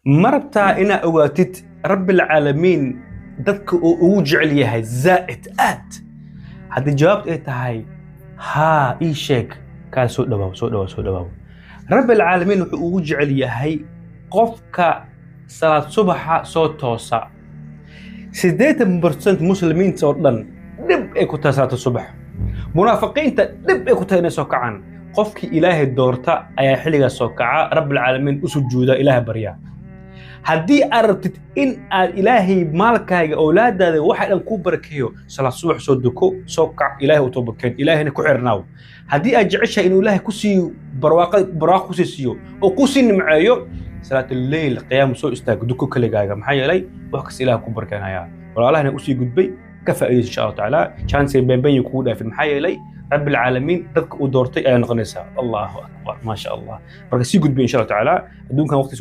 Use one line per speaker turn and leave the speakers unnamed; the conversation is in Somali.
مربتا إنا أواتيت رب العالمين دتك أوجع لي هاي زائد آت هذا جواب إيه هاي ها إيه شيك كان سوء دواو رب العالمين أوجع لي هاي قفك صلاة صبح صوت توسع 8% مسلمين تordhan dib ay ku tahay salaada subax munaafiqiinta dib ay ku tahay inay soo kacaan qofkii ilaahay doorta ayaa xilliga soo kaca rabbul caalamiin u sujuuda ilaahay barya haddii aragtid in aad ilaahay maalkaaga awlaadaada waxa dhan ku barakeeyo salaad subax soo duko soo kac ilaahay u toobakeen ilaahayna ku xirnaaw haddii aad jeceshahay inuu ilaahay ku sii barwaaqo ku siiyo oo ku sii nimceeyo صلاة الليل قيام سوء استاك دكو كليغاغا maxaa yeelay wax kas ilaaha ku barkeenaya walaalahna u sii gudbay ka faa'iideys insha Allah taala chance beenbeen ku dhaafin maxaa yeelay rabbil caalamiin dadka u doortay ay noqonaysa Allahu akbar ma sha Allah marka sii gudbay insha Allah taala adduunkan waqti